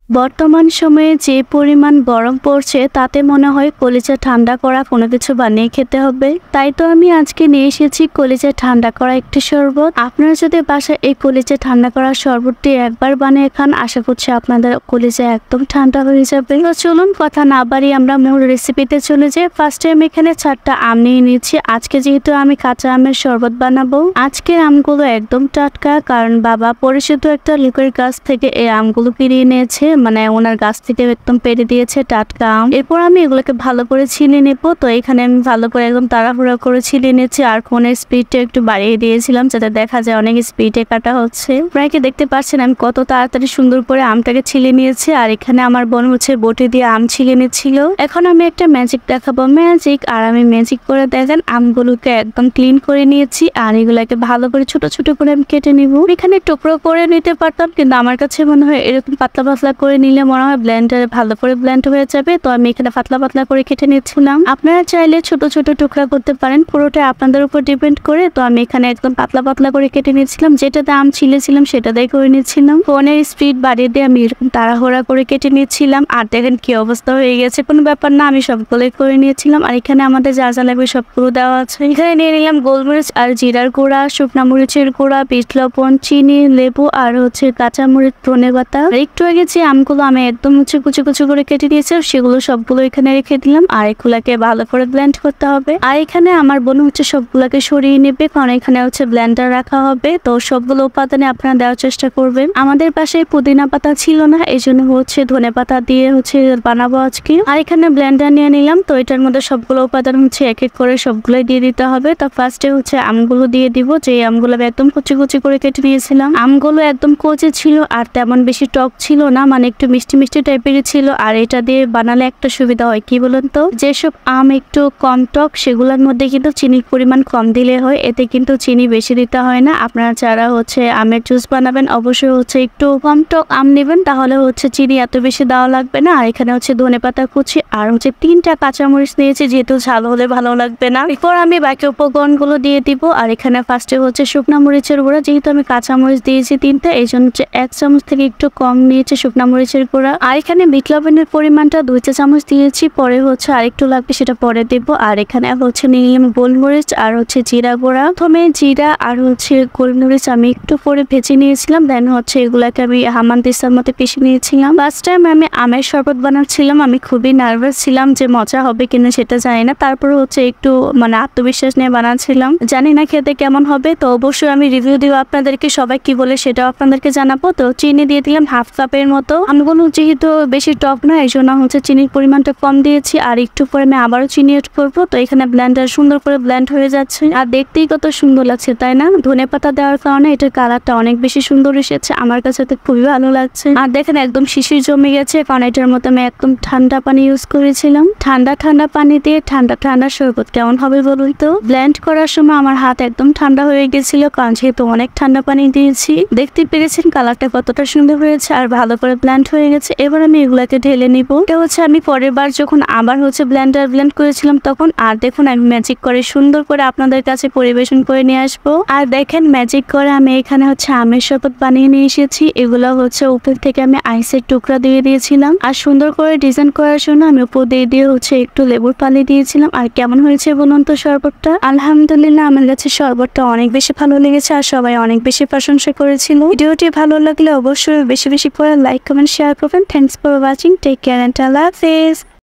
বর্তমান সময়ে যে পরিমাণ গরম পড়ছে তাতে মনে হয় কলিজা ঠান্ডা করা কোনো কিছু বানিয়ে খেতে হবে। তাই তো আমি আজকে নিয়ে এসেছি কলিজা ঠান্ডা করা একটি শরবত। আপনারা যদি বাসায় এই কলিজা ঠান্ডা করা শরবতটি একবার বানিয়ে খান, আশা করছি আপনাদের কলিজা একদম ঠান্ডা হয়ে যাবে। তো চলুন কথা না বাড়িয়ে আমরা মূল রেসিপিতে চলে যাই। ফার্স্টে আমি এখানে 4টা আম নিয়ে নিচ্ছি। আজকে যেহেতু আমি কাঁচা আমের শরবত বানাবো, আজকের আমগুলো একদম টাটকা, কারণ বাবা পরিচিত একটা লোকের কাছ থেকে এই আমগুলো কিনে নিয়েছে, মানে ওনার গাছ থেকে একদম পেরে দিয়েছে টাটকা আম। এরপর আমি এগুলোকে ভালো করে ছিলে নেব। তো এখানে আমি ভালো করে একদম তাড়াহুড়া করে ছিলে নিয়েছি, আর ফোনের স্পিডটা একটু বাড়িয়ে দিয়েছিলাম যাতে দেখা যায় অনেক স্পিডে কাটা হচ্ছে। আপনারা কি দেখতে পাচ্ছেন আমি কত তাড়াতাড়ি সুন্দর করে আমটাকে ছিলে নিয়েছি। আর এখানে আমার বোন হচ্ছে বটি দিয়ে আম ছিলে নিচ্ছিল। এখন আমি একটা ম্যাজিক দেখাবো, ম্যাজিক। আর আমি ম্যাজিক করে দেখেন আমগুলোকে একদম ক্লিন করে নিয়েছি, আর এগুলাকে ভালো করে ছোট ছোট করে আমি কেটে নিব। এখানে টুকরো করে নিতে পারতাম, কিন্তু আমার কাছে মনে হয় এরকম পাতলা পাতলা করে নিলে মনে হয় ব্লেন্ডারে ভালো করে ব্লেন্ড হয়ে যাবে। তো আমি এখানে পাতলা পাতলা করে কেটে নিচ্ছিলাম। আপনারা চাইলে ছোট ছোট টুকরা করতে পারেন, পুরোটা আপনাদের উপর ডিপেন্ড করে। তো আমি এখানে একদম পাতলা পাতলা করে কেটে নিচ্ছিলাম, যেটাতে আম ছিলেছিলাম সেটাতেই করে নিচ্ছিলাম। ফোনের স্পিড বাড়িয়ে দিয়ে আমি এরকম তাড়াহুড়া করে কেটে নিচ্ছিলাম। আর দেখেন কি অবস্থা হয়ে গেছে, কোনো ব্যাপার না, আমি সবগুলোই করে নিয়েছিলাম। আর এখানে আমাদের যা যা লাগবে সবগুলো দেওয়া আছে। এখানে নিয়ে নিলাম গোলমরিচ আর জিরার গুঁড়া, শুকনা মরিচের গুঁড়া, বিট লবণ, চিনি, লেবু, আর হচ্ছে কাঁচামরিচ, ধনেপাতা। একটু আগে যে আমগুলো আমি একদম কুচি কুচি করে কেটে দিয়েছি সেগুলো সবগুলো এখানে রেখে দিলাম। আর এগুলাকে ভালো করে ব্লেন্ড করতে হবে। আর এখানে আমার বোন হচ্ছে সবগুলোকে সরিয়ে নেবে, কারণ এখানে হচ্ছে ব্লেন্ডার রাখা হবে। তো সবগুলো উপাদানে আপনারা দেওয়ার চেষ্টা করবেন। আমাদের পাশে পুদিনা পাতা ছিল না, এই জন্য হচ্ছে ধনেপাতা দিয়ে হচ্ছে বানাবো আজকে। আর এখানে ব্লেন্ডার নিয়ে নিলাম। তো এটার মধ্যে সবগুলো উপাদান হচ্ছে এক এক করে সবগুলোই দিয়ে দিতে হবে। তো ফার্স্টে হচ্ছে আমগুলো দিয়ে দিব, যে আমগুলো একদম কুচি কুচি করে কেটে নিয়েছিলাম। আমগুলো একদম কচি ছিল আর তেমন বেশি টক ছিল না, মানে একটু মিষ্টি মিষ্টি টাইপেরই ছিল। আর এটা দিয়ে বানালে একটা সুবিধা হয় কি বলুন তো, যেসব আম একটু কম টক সেগুলোর মধ্যে কিন্তু চিনির পরিমাণ কম দিলে হয়, এতে কিন্তু চিনি বেশি দিতে হয় না। আপনারা যারা হচ্ছে আমের জুস বানাবেন অবশ্যই হচ্ছে একটু কম টক আম নেবেন, তাহলে হচ্ছে চিনি এত বেশি দেওয়া লাগবে না। আর এখানে হচ্ছে ধনেপাতা কুচি আর হচ্ছে 3টা কাঁচামরিচ নিয়েছি, যেহেতু ঝাল হলে ভালো লাগবে না। এরপর আমি বাকি উপকরণগুলো দিয়ে দিব। আর এখানে ফার্স্টে হচ্ছে শুকনা মরিচের গুঁড়া, যেহেতু আমি কাঁচামরিচ দিয়েছি 3টা, এই জন্য হচ্ছে 1 চামচ থেকে একটু কম নিয়েছে শুকনা মরিচের গুঁড়া। আর এখানে বিট লবণের পরিমাণটা 2 চা চামচ দিয়েছি, পরে হচ্ছে আরেকটু লাগবে সেটা পরে দেব। আর এখানে হচ্ছে নিলাম গোলমরিচ আর হচ্ছে জিরা গুঁড়া। প্রথমে জিরা আর হচ্ছে গোলমরিচ আমি একটু পরে ভেজে নিয়েছিলাম, দেন হচ্ছে এগুলাকে আমি হামানদিস্তার মতো পিষে নিয়েছিলাম। ফার্স্ট টাইম আমি আমের শরবত বানাচ্ছিলাম, আমি খুবই নার্ভাস ছিলাম যে মজা হবে কিনা সেটা জানি না। তারপরে হচ্ছে একটু মানে আত্মবিশ্বাস নিয়ে বানাচ্ছিলাম, জানি না খেতে কেমন হবে। তো অবশ্যই আমি রিভিউ দিব আপনাদেরকে, সবাই কি বলে সেটাও আপনাদেরকে জানাবো। তো চিনি দিয়ে দিলাম হাফ কাপের মতো। আমগুলো যেহেতু বেশি টক না, এই জন্য হচ্ছে চিনির পরিমাণটা কম দিয়েছি। আর একটু পরে আমি আবারও চিনি এড করবো। তো এখানে ব্লেন্ডার সুন্দর করে ব্লেন্ড হয়ে যাচ্ছে, আর দেখতেই কত সুন্দর লাগছে তাই না। ধনেপাতা দেওয়ার কারণে এটার কালারটা অনেক বেশি সুন্দর এসেছে, আমার কাছে তো খুবই ভালো লাগছে। আর দেখেন একদম শিশির জমে গেছে, কারণ এটার মধ্যে আমি একদম ঠান্ডা পানি ইউজ করেছিলাম। ঠান্ডা ঠান্ডা পানি দিয়ে ঠান্ডা ঠান্ডা শরবত কেমন হবে বলুন তো। ব্লেন্ড করার সময় আমার হাত একদম ঠান্ডা হয়ে গেছিল, কারণ যেহেতু অনেক ঠান্ডা পানি দিয়েছি। দেখতে পেরেছেন কালারটা কতটা সুন্দর হয়েছে আর ভালো করে ব্লেন্ড হয়ে গেছে। এবার আমি এগুলাকে ঢেলে নিব। এটা হচ্ছে আমি পরের বার যখন আবার হচ্ছে ব্লেন্ড করেছিলাম তখন। আর দেখুন আমি ম্যাজিক করে সুন্দর করে আপনাদের কাছে পরিবেশন করে নিয়ে আসবো। আর দেখেন ম্যাজিক করে আমি এখানে হচ্ছে আমের শরবত বানিয়ে নিয়ে এসেছি। এগুলো হচ্ছে উপর থেকে আমি আইসের টুকরা দিয়ে দিয়েছিলাম, আর সুন্দর করে ডিজাইন করার জন্য আমি উপর দিয়ে হচ্ছে একটু লেবুর পানি দিয়েছিলাম। আর কেমন হয়েছে বলুন তো শরবতটা। আলহামদুলিল্লাহ, আমার কাছে শরবতটা অনেক বেশি ভালো লেগেছে আর সবাই অনেক বেশি প্রশংসা করেছিল। ভিডিওটি ভালো লাগলে অবশ্যই বেশি বেশি করে লাইক কমেন্ট শেয়ার করবেন। Thanks for watching, take care and আল্লাহ হাফেজ।